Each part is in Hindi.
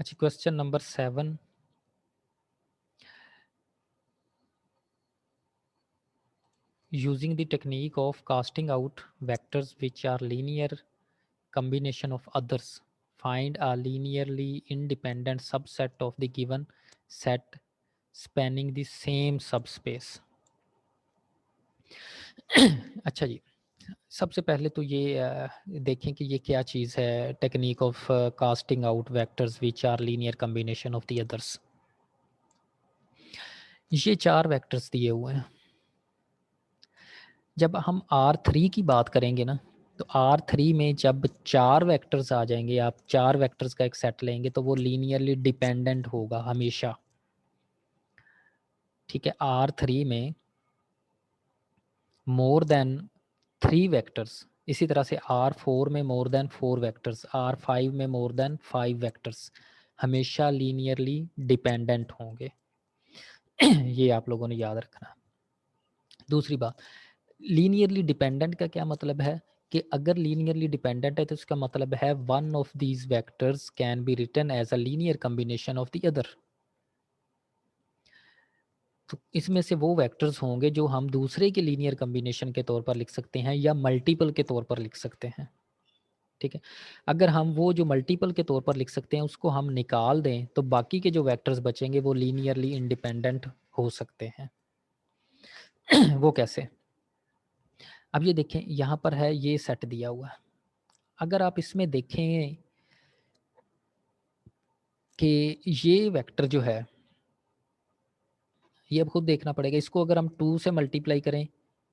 अच्छा, question number 7, using the technique of casting out vectors which are linear combination of others, find a linearly independent subset of the given set spanning the same subspace. अच्छा जी, सबसे पहले तो ये देखें कि ये क्या चीज़ है, technique of casting out vectors which are linear combination of the others. ये 4 वेक्टर्स दिए हुए हैं। जब हम R3 की बात करेंगे ना, तो R3 में जब 4 वेक्टर्स आ जाएंगे, आप 4 वेक्टर्स का एक सेट लेंगे तो वो लीनियरली डिपेंडेंट होगा हमेशा। ठीक है, R3 में मोर देन 3 वेक्टर्स, इसी तरह से R4 में मोर देन 4 वेक्टर्स, R5 में मोर देन 5 वेक्टर्स हमेशा लीनियरली डिपेंडेंट होंगे। ये आप लोगों ने याद रखना। दूसरी बात, लीनियरली डिपेंडेंट का क्या मतलब है कि अगर लीनियरली डिपेंडेंट है तो इसका मतलब है one of these vectors can be written as a linear combination of the other. तो इसमें से वो वेक्टर्स होंगे जो हम दूसरे के लीनियर कम्बिनेशन के तौर पर लिख सकते हैं या मल्टीपल के तौर पर लिख सकते हैं। ठीक है, अगर हम वो जो मल्टीपल के तौर पर लिख सकते हैं उसको हम निकाल दें तो बाकी के जो वेक्टर्स बचेंगे वो लीनियरली इंडिपेंडेंट हो सकते हैं। वो कैसे? अब ये देखें, यहाँ पर है ये सेट दिया हुआ है। अगर आप इसमें देखें कि ये वेक्टर जो है, ये अब खुद देखना पड़ेगा। इसको अगर हम 2 से मल्टीप्लाई करें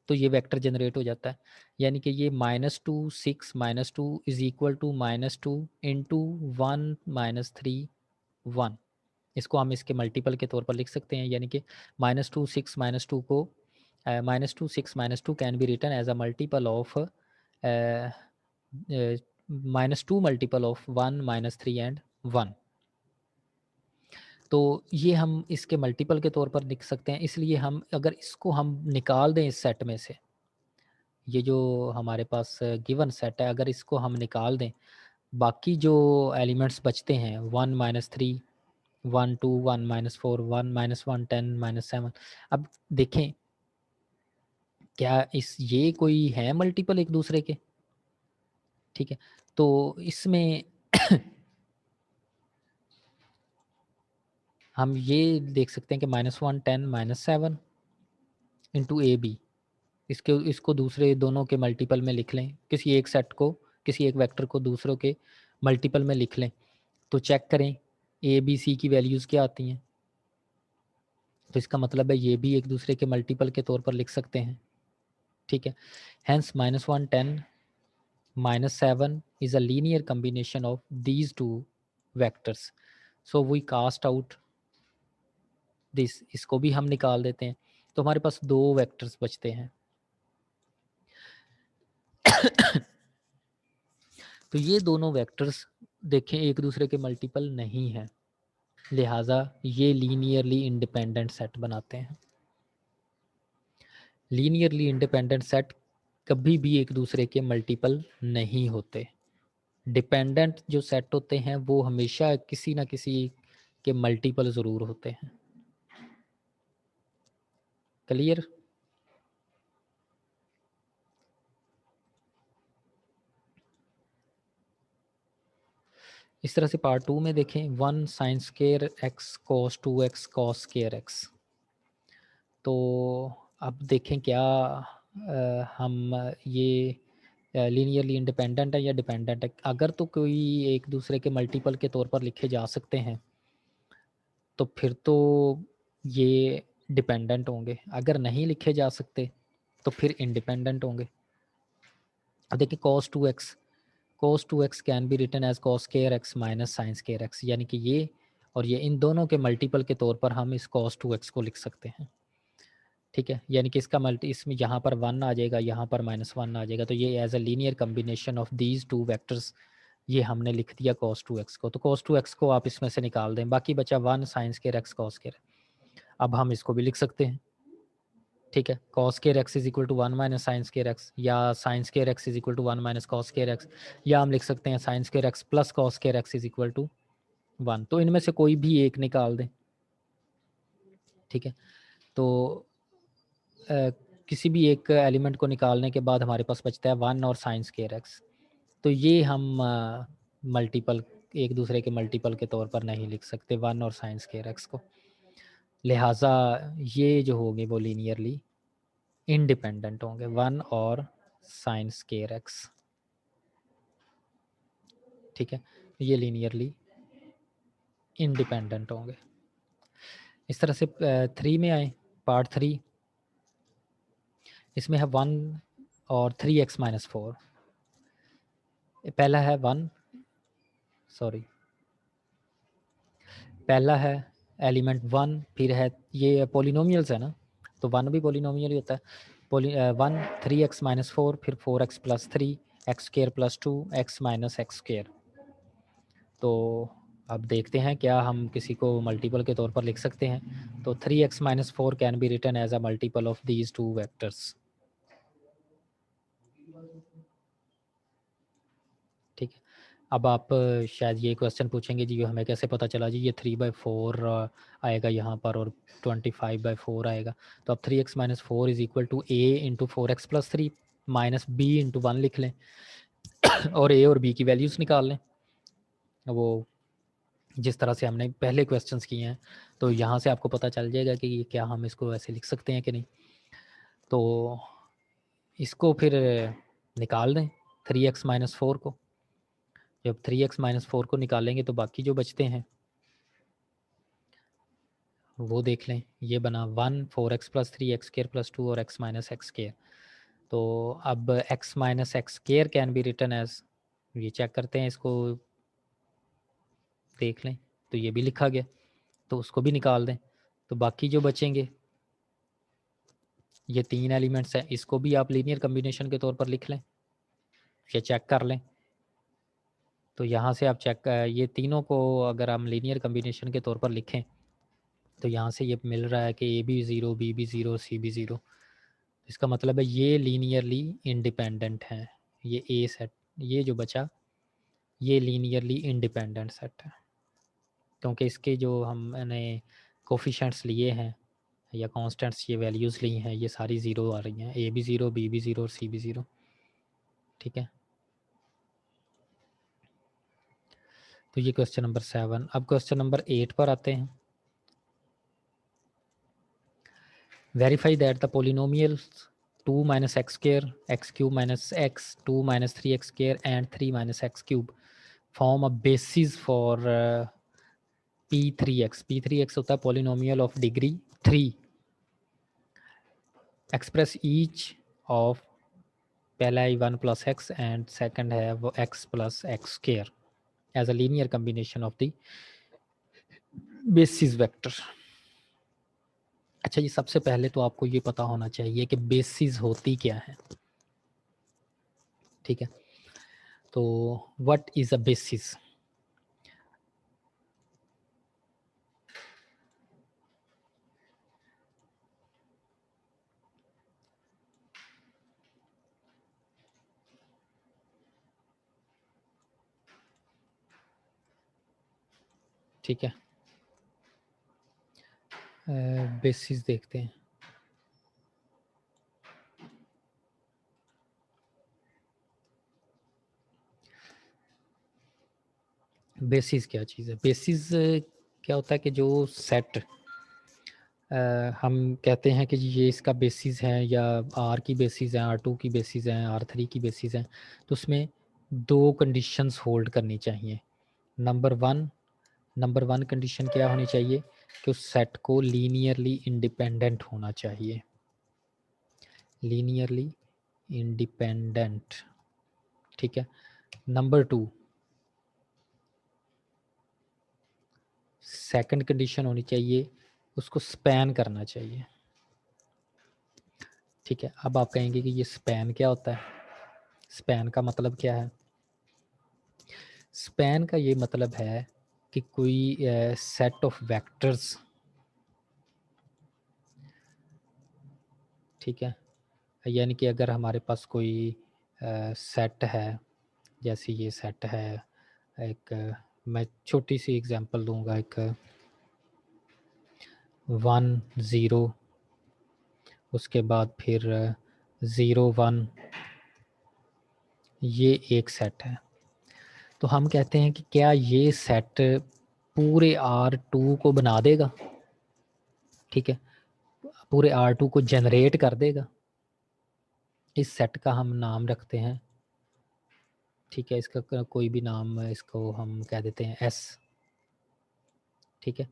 तो ये वेक्टर जनरेट हो जाता है, यानी कि ये -2 6 -2 इज इक्वल टू -2 इंटू 1 -3 1। इसको हम इसके मल्टीपल के तौर पर लिख सकते हैं, यानी कि -2 6 -2 को -2 6 -2 can be written as a multiple of -2 multiple of 1 -3 and 1। तो ये हम इसके मल्टीपल के तौर पर लिख सकते हैं। इसलिए हम अगर इसको हम निकाल दें इस सेट में से, ये जो हमारे पास गिवन सेट है, अगर इसको हम निकाल दें, बाकी जो एलिमेंट्स बचते हैं 1 -3 1 2 1 -4 1 -1 10 -7। अब देखें क्या इस ये कोई है मल्टीपल एक दूसरे के? ठीक है, तो इसमें हम ये देख सकते हैं कि -1 10 -7 इंटू ए बी, इसको दूसरे दोनों के मल्टीपल में लिख लें, किसी एक सेट को, किसी एक वेक्टर को दूसरों के मल्टीपल में लिख लें, तो चेक करें ए बी सी की वैल्यूज़ क्या आती हैं। तो इसका मतलब है ये भी एक दूसरे के मल्टीपल के तौर पर लिख सकते हैं। ठीक है, hence -1 10 -7 is a linear combination of these two vectors, so we cast out this। इसको भी हम निकाल देते हैं तो हमारे पास 2 वेक्टर्स बचते हैं। तो ये दोनों वेक्टर्स देखें एक दूसरे के मल्टीपल नहीं हैं, लिहाजा ये लीनियरली इंडिपेंडेंट सेट बनाते हैं। लीनियरली इंडिपेंडेंट सेट कभी भी एक दूसरे के मल्टीपल नहीं होते। डिपेंडेंट जो सेट होते हैं वो हमेशा किसी ना किसी के मल्टीपल ज़रूर होते हैं। क्लियर? इस तरह से पार्ट 2 में देखें 1 sign square x cos 2x cos square x. तो अब देखें क्या हम ये लीनियरली इंडिपेंडेंट है या डिपेंडेंट है। अगर तो कोई एक दूसरे के मल्टीपल के तौर पर लिखे जा सकते हैं तो फिर तो ये डिपेंडेंट होंगे, अगर नहीं लिखे जा सकते तो फिर इंडिपेंडेंट होंगे। अब देखिए cos 2x can be written as cos square x minus sine square x, यानी कि ये और ये इन दोनों के मल्टीपल के तौर पर हम इस cos 2x को लिख सकते हैं। ठीक है, यानी कि इसका मल्टी इसमें यहाँ पर 1 आ जाएगा, यहाँ पर -1 आ जाएगा, तो ये as a linear combination of these two vectors ये हमने लिख दिया cos 2x को। तो cos 2x को आप इसमें से निकाल दें, बाकी बचा 1 sign square x cos square. अब हम इसको भी लिख सकते हैं। ठीक है, cos square x is equal to 1 minus sine square x, या sine square x is equal to 1 minus cos square x, या हम लिख सकते हैं sine square x plus cos square x is equal to 1, तो इनमें से कोई भी एक निकाल दें, ठीक है। तो किसी भी एक एलिमेंट को निकालने के बाद हमारे पास बचता है 1 और साइन स्क्वायर एक्स। तो ये हम मल्टीपल, एक दूसरे के मल्टीपल के तौर पर नहीं लिख सकते 1 और साइन स्क्वायर एक्स को, लिहाजा ये जो होंगे वो लीनियरली इंडिपेंडेंट होंगे 1 और साइन स्क्वायर एक्स, ठीक है। ये लीनियरली इंडिपेंडेंट होंगे। इस तरह से 3 में आए, पार्ट 3, इसमें है 1 और 3x-4। पहला है 1, सॉरी, पहला है एलिमेंट 1, फिर है ये पॉलिनोमियल्स है ना, तो 1 भी पॉलिनोमियल ही होता है। 1 3x-4, फिर 4x+3, x² + 2, x-x²। तो अब देखते हैं क्या हम किसी को मल्टीपल के तौर पर लिख सकते हैं। तो 3x-4 can be written as a multiple of these two vectors, ठीक है। अब आप शायद ये क्वेश्चन पूछेंगे जी हमें कैसे पता चला जी ये 3/4 आएगा यहाँ पर और 25/4 आएगा। तो अब 3x-4 is equal to a into 4x+3 minus b into 1 लिख लें और a और b की वैल्यूज़ निकाल लें, वो जिस तरह से हमने पहले क्वेश्चंस किए हैं। तो यहाँ से आपको पता चल जाएगा कि ये क्या हम इसको ऐसे लिख सकते हैं कि नहीं। तो इसको फिर निकाल दें 3x-4 को। जब 3x-4 को निकालेंगे तो बाकी जो बचते हैं वो देख लें। ये बना 1 4x+3 x² + 2 और x-x²। तो अब x-x² can be written as, ये चेक करते हैं, इसको देख लें तो ये भी लिखा गया, तो उसको भी निकाल दें। तो बाकी जो बचेंगे ये 3 एलिमेंट्स हैं, इसको भी आप लीनियर कम्बिनेशन के तौर पर लिख लें, ये चेक कर लें। तो यहाँ से आप चेक, ये तीनों को अगर हम लीनियर कम्बिनेशन के तौर पर लिखें तो यहाँ से ये मिल रहा है कि ए भी 0, बी भी 0, सी भी 0। इसका मतलब है ये लीनियरली इंडिपेंडेंट हैं। ये ए सेट, ये जो बचा ये लीनियरली इंडिपेंडेंट सेट है, क्योंकि इसके जो हमने कोफिशेंट्स लिए हैं या कांस्टेंट्स, ये वैल्यूज़ ली हैं, ये सारी ज़ीरो आ रही हैं, ए भी ज़ीरो, बी भी ज़ीरो और सी भी ज़ीरो, ठीक है। तो ये क्वेश्चन नंबर 7। अब क्वेश्चन नंबर 8 पर आते हैं। Verify that the polynomials 2 - x² x³ - x 2 - 3x² and 3 - x³ form a basis for P3x। P3x होता है polynomial of degree 3। Express each of, पहला है 1 + x एंड सेकंड है वो x + x² as a linear combination of the basis vector. अच्छा, ये सबसे पहले तो आपको ये पता होना चाहिए कि बेसिस होती क्या है, ठीक है। तो व्हाट इज अ बेसिस? ठीक है, बेसिस देखते हैं। बेसिस क्या चीज़ है? बेसिस क्या होता है कि जो सेट हम कहते हैं कि जी ये इसका बेसिस है, या आर की बेसिस है, R2 की बेसिस है, R3 की बेसिस है, तो उसमें दो कंडीशंस होल्ड करनी चाहिए। नंबर वन कंडीशन क्या होनी चाहिए कि उस सेट को लीनियरली इंडिपेंडेंट होना चाहिए, लीनियरली इंडिपेंडेंट, ठीक है। नंबर 2, सेकंड कंडीशन होनी चाहिए उसको स्पैन करना चाहिए, ठीक है। अब आप कहेंगे कि ये स्पैन क्या होता है? स्पैन का मतलब क्या है? स्पैन का ये मतलब है कि कोई सेट ऑफ वेक्टर्स, ठीक है, यानी कि अगर हमारे पास कोई सेट है, जैसे ये सेट है एक मैं छोटी सी एग्जांपल दूंगा, एक 1 0, उसके बाद फिर 0 1, ये एक सेट है। तो हम कहते हैं कि क्या ये सेट पूरे R2 को बना देगा, ठीक है, पूरे R2 को जनरेट कर देगा। इस सेट का हम नाम रखते हैं, ठीक है, इसका कोई भी नाम, इसको हम कह देते हैं S, ठीक है,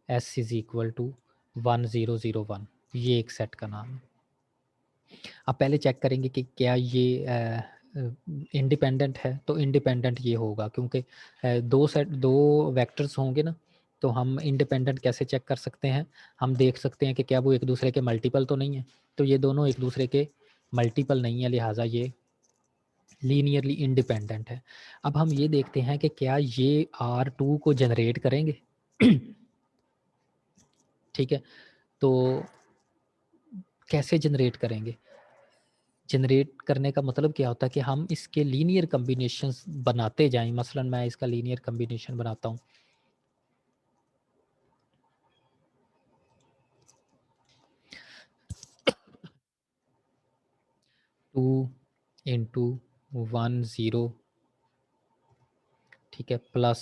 S इज इक्वल टू 1 0 0 1, ये एक सेट का नाम है। अब पहले चेक करेंगे कि क्या ये इंडिपेंडेंट है, तो इंडिपेंडेंट ये होगा क्योंकि दो वेक्टर्स होंगे ना, तो हम इंडिपेंडेंट कैसे चेक कर सकते हैं, हम देख सकते हैं कि क्या वो एक दूसरे के मल्टीपल तो नहीं है, तो ये दोनों एक दूसरे के मल्टीपल नहीं है, लिहाजा ये लीनियरली इंडिपेंडेंट है। अब हम ये देखते हैं कि क्या ये R2 को जनरेट करेंगे। ठीक है, तो कैसे जनरेट करेंगे, जनरेट करने का मतलब क्या होता है कि हम इसके लीनियर कम्बिनेशंस बनाते जाएं। मसलन मैं इसका लीनियर कम्बिनेशन बनाता हूँ, 2 इंटू 1 0, ठीक है, प्लस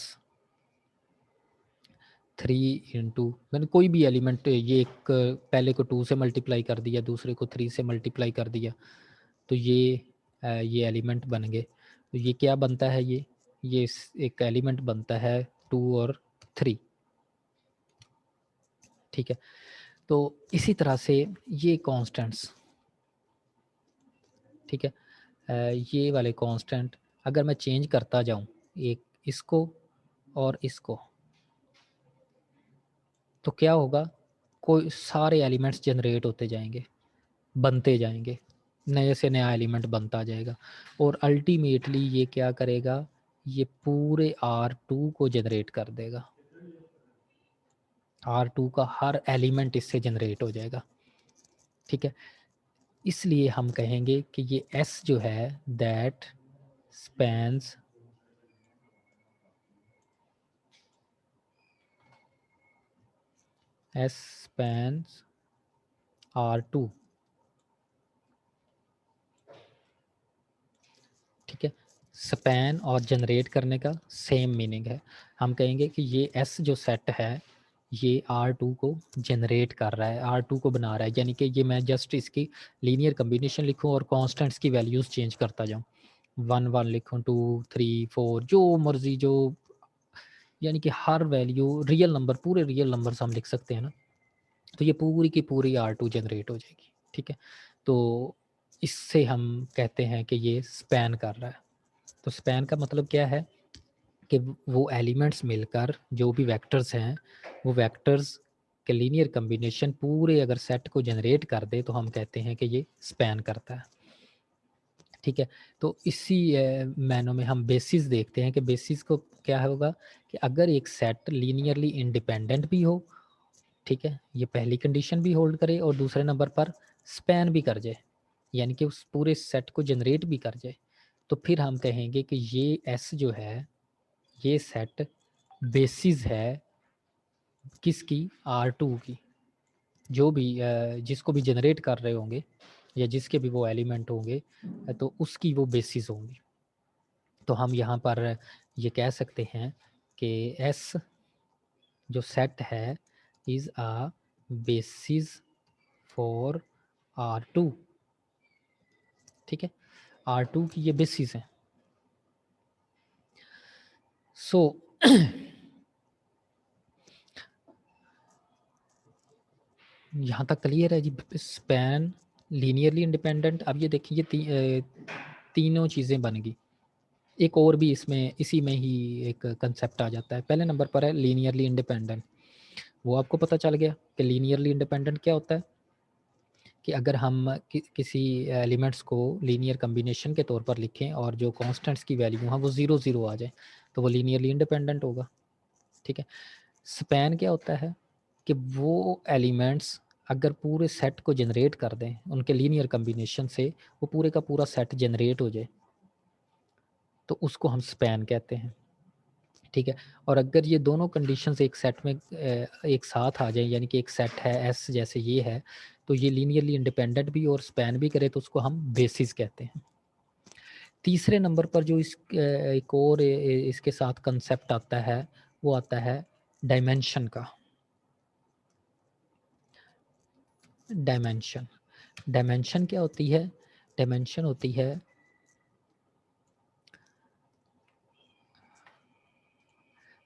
3 इंटू, मैंने कोई भी एलिमेंट, ये एक पहले को 2 से मल्टीप्लाई कर दिया, दूसरे को 3 से मल्टीप्लाई कर दिया, तो ये एलिमेंट बन गए। तो ये क्या बनता है, ये एक एलिमेंट बनता है 2 और 3, ठीक है। तो इसी तरह से ये कांस्टेंट्स, ठीक है, ये वाले कांस्टेंट अगर मैं चेंज करता जाऊं, एक इसको और इसको, तो क्या होगा, कोई सारे एलिमेंट्स जनरेट होते जाएंगे, बनते जाएंगे, नए से नया एलिमेंट बनता जाएगा, और अल्टीमेटली ये क्या करेगा, ये पूरे R2 को जनरेट कर देगा। R2 का हर एलिमेंट इससे जनरेट हो जाएगा, ठीक है। इसलिए हम कहेंगे कि ये S जो है, that spans S spans R2, ठीक है। स्पैन और जनरेट करने का सेम मीनिंग है। हम कहेंगे कि ये S जो सेट है, ये R2 को जनरेट कर रहा है, R2 को बना रहा है, यानी कि ये मैं जस्ट इसकी लीनियर कम्बिनेशन लिखूं और कांस्टेंट्स की वैल्यूज़ चेंज करता जाऊं, 1 1 लिखूं, 2 3 4, जो मर्जी, जो यानी कि हर वैल्यू रियल नंबर, पूरे रियल नंबर्स हम लिख सकते हैं ना, तो ये पूरी की पूरी R2 जनरेट हो जाएगी, ठीक है। तो इससे हम कहते हैं कि ये स्पैन कर रहा है। तो स्पैन का मतलब क्या है कि वो एलिमेंट्स मिलकर जो भी वेक्टर्स हैं, वो वेक्टर्स के लीनियर कम्बिनेशन पूरे अगर सेट को जनरेट कर दे, तो हम कहते हैं कि ये स्पैन करता है, ठीक है। तो इसी मैनों में हम बेसिस देखते हैं कि बेसिस को क्या होगा कि अगर एक सेट लीनियरली इंडिपेंडेंट भी हो, ठीक है, ये पहली कंडीशन भी होल्ड करे और दूसरे नंबर पर स्पैन भी कर जाए, यानी कि उस पूरे सेट को जनरेट भी कर जाए, तो फिर हम कहेंगे कि ये एस जो है, ये सेट बेसिस है किसकी, R2 की, जो भी जिसको भी जनरेट कर रहे होंगे या जिसके भी वो एलिमेंट होंगे, तो उसकी वो बेसिस होंगी। तो हम यहाँ पर ये कह सकते हैं कि एस जो सेट है is a basis for R2, ठीक है, R2 की ये बेसिस है। सो यहाँ तक क्लियर है जी, स्पैन, लीनियरली इंडिपेंडेंट। अब ये देखिए तीनों चीज़ें बन गई। एक और भी इसमें इसी में ही एक कंसेप्ट आ जाता है। पहले नंबर पर है लीनियरली इंडिपेंडेंट। वो आपको पता चल गया कि लीनियरली इंडिपेंडेंट क्या होता है, कि अगर हम किसी एलिमेंट्स को लीनियर कम्बिनेशन के तौर पर लिखें और जो कांस्टेंट्स की वैल्यू है वो 0 0 आ जाए, तो वो लीनियरली इंडिपेंडेंट होगा, ठीक है। स्पैन क्या होता है कि वो एलिमेंट्स अगर पूरे सेट को जनरेट कर दें, उनके लीनियर कम्बिनेशन से वो पूरे का पूरा सेट जनरेट हो जाए, तो उसको हम स्पैन कहते हैं, ठीक है। और अगर ये दोनों कंडीशंस एक सेट में एक साथ आ जाएं, यानी कि एक सेट है एस जैसे ये है, तो ये लीनियरली इंडिपेंडेंट भी और स्पैन भी करे तो उसको हम बेसिस कहते हैं। तीसरे नंबर पर जो एक और इसके साथ कंसेप्ट आता है वो आता है डायमेंशन का। डायमेंशन, डायमेंशन क्या होती है? डायमेंशन होती है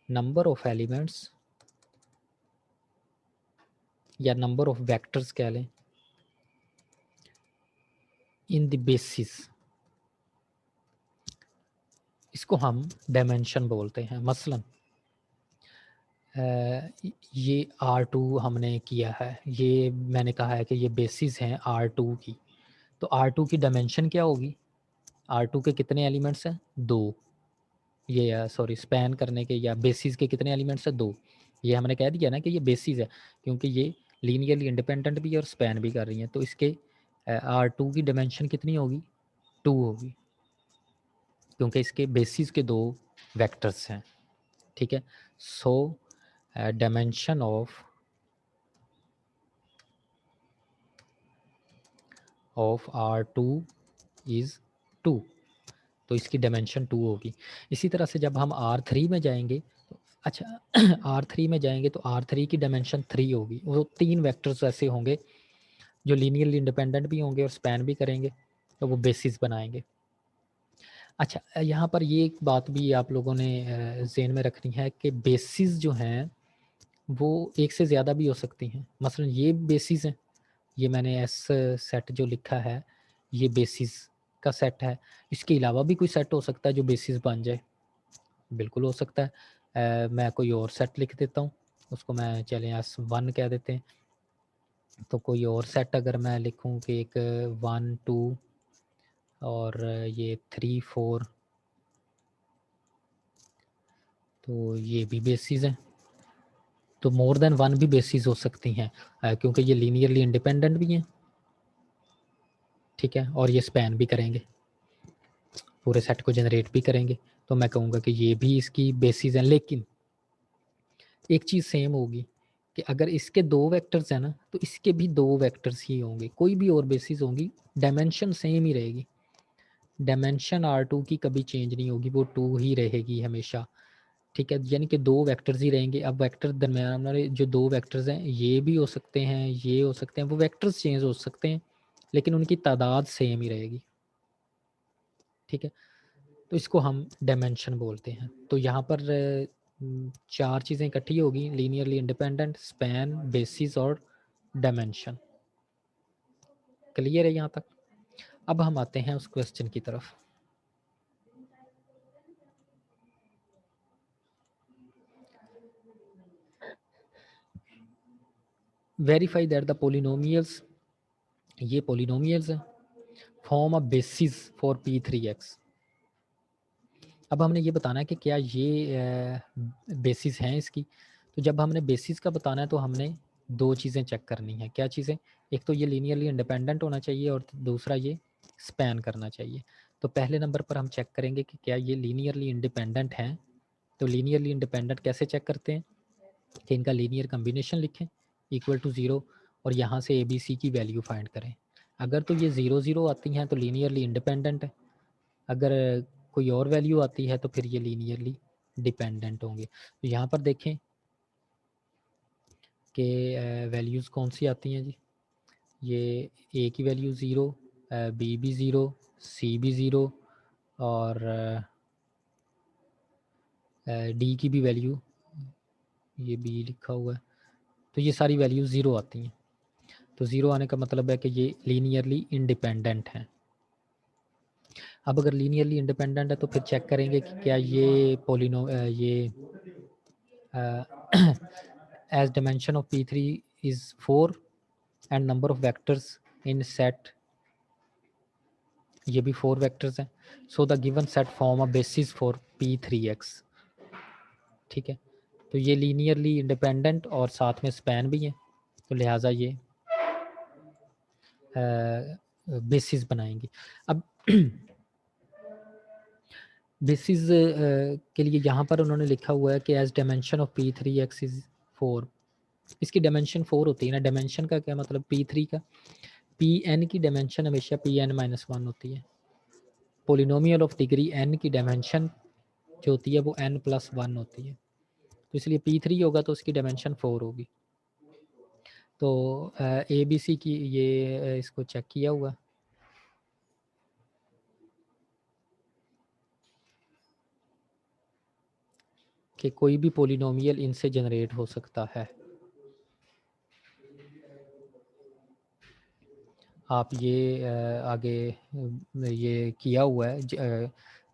नंबर ऑफ एलिमेंट्स या नंबर ऑफ वेक्टर्स कह लें इन द बेसिस, इसको हम डायमेंशन बोलते हैं। मसलन ये R2 हमने किया है, ये मैंने कहा है कि ये बेसिस हैं R2 की, तो R2 की डायमेंशन क्या होगी? R2 के कितने एलिमेंट्स हैं? 2। ये सॉरी स्पैन करने के या बेसिस के कितने एलिमेंट्स हैं? 2। ये हमने कह दिया ना कि ये बेसिस है, क्योंकि ये लीनियरली इंडिपेंडेंट भी है और स्पैन भी कर रही हैं, तो इसके R2 की डायमेंशन कितनी होगी? 2 होगी, क्योंकि इसके बेसिस के 2 वेक्टर्स हैं। ठीक है। So dimension of R2 is 2, तो इसकी डायमेंशन 2 होगी। इसी तरह से जब हम R3 में जाएंगे तो अच्छा R3 में जाएंगे तो R3 की डायमेंशन 3 होगी। वो 3 वेक्टर्स ऐसे होंगे जो लीनियरली इंडिपेंडेंट भी होंगे और स्पैन भी करेंगे, तो वो बेसिस बनाएंगे। अच्छा, यहाँ पर ये एक बात भी आप लोगों ने ज़हन में रखनी है कि बेसिस जो हैं वो एक से ज़्यादा भी हो सकती हैं। मसलन ये बेसिस हैं, ये मैंने एस सेट जो लिखा है ये बेसिस का सेट है। इसके अलावा भी कोई सेट हो सकता है जो बेसिस बन जाए, बिल्कुल हो सकता है। मैं कोई और सेट लिख देता हूँ, उसको मैं चलें S1 कह देते हैं। तो कोई और सेट अगर मैं लिखूँ कि एक 1 2 और ये 3 4, तो ये भी बेसिस हैं। तो मोर देन 1 भी बेसिस हो सकती हैं, क्योंकि ये लीनियरली इंडिपेंडेंट भी हैं। ठीक है, और ये स्पैन भी करेंगे, पूरे सेट को जनरेट भी करेंगे। तो मैं कहूँगा कि ये भी इसकी बेसिस हैं। लेकिन एक चीज़ सेम होगी कि अगर इसके 2 वेक्टर्स हैं ना, तो इसके भी 2 वेक्टर्स ही होंगे, कोई भी और बेसिस होंगी, डायमेंशन सेम ही रहेगी। डायमेंशन R2 की कभी चेंज नहीं होगी, वो 2 ही रहेगी हमेशा। ठीक है, यानी कि 2 वेक्टर्स ही रहेंगे। अब वेक्टर दरमियान वाले जो 2 वेक्टर्स हैं ये भी हो सकते हैं, ये हो सकते हैं, वो वेक्टर्स चेंज हो सकते हैं, लेकिन उनकी तादाद सेम ही रहेगी। ठीक है, तो इसको हम डायमेंशन बोलते हैं। तो यहाँ पर 4 चीज़ें इकट्ठी होगी, लीनियरली इंडिपेंडेंट, स्पैन, बेसिस और डायमेंशन। क्लियर है यहाँ तक? अब हम आते हैं उस क्वेश्चन की तरफ। वेरीफाई दैट द पोलिनोमियल्स, ये पोलिनोमियल्स हैं, form a basis for P3x। अब हमने ये बताना है कि क्या ये बेसिस हैं इसकी। तो जब हमने बेसिस का बताना है तो हमने 2 चीज़ें चेक करनी है। क्या चीज़ें? एक तो ये लीनियरली इंडिपेंडेंट होना चाहिए और दूसरा ये स्पैन करना चाहिए। तो पहले नंबर पर हम चेक करेंगे कि क्या ये लीनियरली इंडिपेंडेंट हैं। तो लीनियरली इंडिपेंडेंट कैसे चेक करते हैं कि इनका लीनियर कॉम्बिनेशन लिखें इक्वल टू 0 और यहाँ से ABC की वैल्यू फाइंड करें। अगर तो ये 0 0 आती हैं तो लीनियरली इंडिपेंडेंट है, अगर कोई और वैल्यू आती है तो फिर ये लीनियरली डिपेंडेंट होंगे। तो यहाँ पर देखें कि वैल्यूज़ कौन सी आती हैं जी। ये ए की वैल्यू 0, बी भी 0, सी भी 0 और डी की भी वैल्यू, ये बी लिखा हुआ है, तो ये सारी वैल्यू 0 आती हैं। तो 0 आने का मतलब है कि ये लीनियरली इंडिपेंडेंट हैं। अब अगर लीनियरली इंडिपेंडेंट है तो फिर चेक करेंगे कि क्या ये ये as dimension of P3 is 4 and number of vectors in set ये भी 4 वेक्टर्स हैं। So the given set form a basis for P3x। ठीक है, तो ये लीनियरली इंडिपेंडेंट और साथ में स्पैन भी है, तो लिहाजा ये बेसिस बनाएंगी। अब बेसिस के लिए यहाँ पर उन्होंने लिखा हुआ है कि as dimension of P3x is 4। इसकी डायमेंशन 4 होती है ना। डायमेंशन का क्या मतलब, P3 का, Pn की डायमेंशन हमेशा Pn-1 होती है। पोलिनोमियल ऑफ डिग्री n की डायमेंशन जो होती है वो n+1 होती है। तो इसलिए P3 होगा तो उसकी डायमेंशन 4 होगी। तो ABC की ये इसको चेक किया हुआ कि कोई भी पोलिनोमियल इनसे जनरेट हो सकता है। आप ये आगे ये किया हुआ है।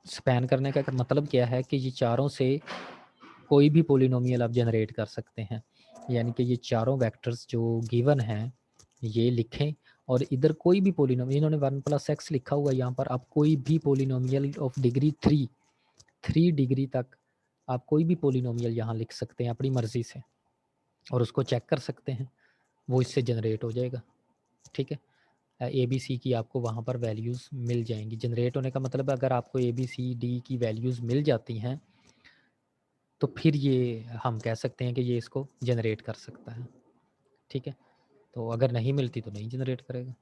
स्पैन करने का मतलब क्या है कि ये चारों से कोई भी पोलिनोमियल आप जनरेट कर सकते हैं। यानी कि ये चारों वेक्टर्स जो गिवन हैं ये लिखें और इधर कोई भी पोलिनोमियल, इन्होंने 1+x लिखा हुआ है यहाँ पर, आप कोई भी पोलिनोमियल ऑफ डिग्री 3 डिग्री तक आप कोई भी पोलिनोमियल यहाँ लिख सकते हैं अपनी मर्जी से और उसको चेक कर सकते हैं, वो इससे जनरेट हो जाएगा। ठीक है, ABC की आपको वहाँ पर वैल्यूज़ मिल जाएंगी। जनरेट होने का मतलब अगर आपको ABCD की वैल्यूज़ मिल जाती हैं तो फिर ये हम कह सकते हैं कि ये इसको जनरेट कर सकता है। ठीक है, तो अगर नहीं मिलती तो नहीं जनरेट करेगा।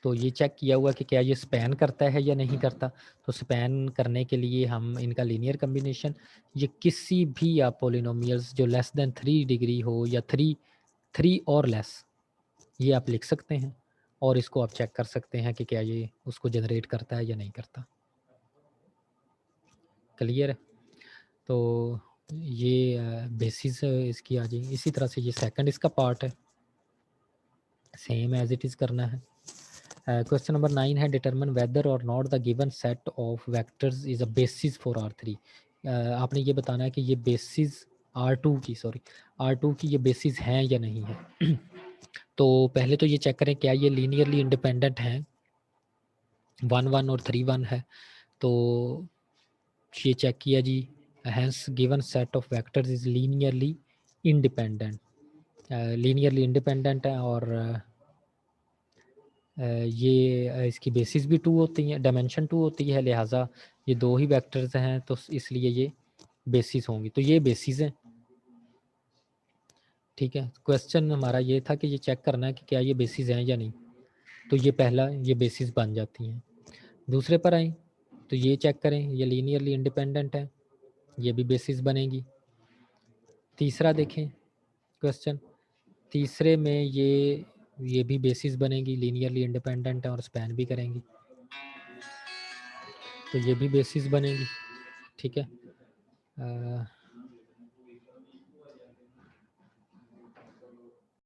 तो ये चेक किया हुआ कि क्या ये स्पैन करता है या नहीं करता। तो स्पैन करने के लिए हम इनका लीनियर कम्बिनेशन, ये किसी भी आप पोलिनोमियल्स जो लेस देन 3 डिग्री हो या 3 और लेस, ये आप लिख सकते हैं और इसको आप चेक कर सकते हैं कि क्या ये उसको जनरेट करता है या नहीं करता। क्लियर है? तो ये बेसिस इसकी आ जाएगी। इसी तरह से ये सेकंड इसका पार्ट है, सेम एज इट इज़ करना है। क्वेश्चन नंबर 9 है, डिटरमिन वेदर और not the given set of vectors is a basis for R3। आपने ये बताना है कि ये बेसिस R2 की ये बेसिस हैं या नहीं है। तो पहले तो ये चेक करें क्या ये लीनियरली इंडिपेंडेंट हैं, 1 1 और 3 1 है। तो ये चेक किया जी, hence given set of vectors is linearly independent. Linearly independent है और ये इसकी बेसिस भी 2 होती हैं, डायमेंशन 2 होती है, लिहाजा ये 2 ही वेक्टर्स हैं तो इसलिए ये बेसिस होंगी। तो ये बेसिस हैं। ठीक है, क्वेश्चन हमारा ये था कि ये चेक करना है कि क्या ये बेसिस हैं या नहीं। तो ये पहला, ये बेसिस बन जाती हैं। दूसरे पर आए तो ये चेक करें, ये लीनियरली इंडिपेंडेंट है, ये भी बेसिस बनेगी। तीसरा देखें क्वेश्चन, तीसरे में ये भी बेसिस बनेगी, लीनियरली इंडिपेंडेंट है और स्पैन भी करेंगी, तो ये भी बेसिस बनेगी। ठीक है,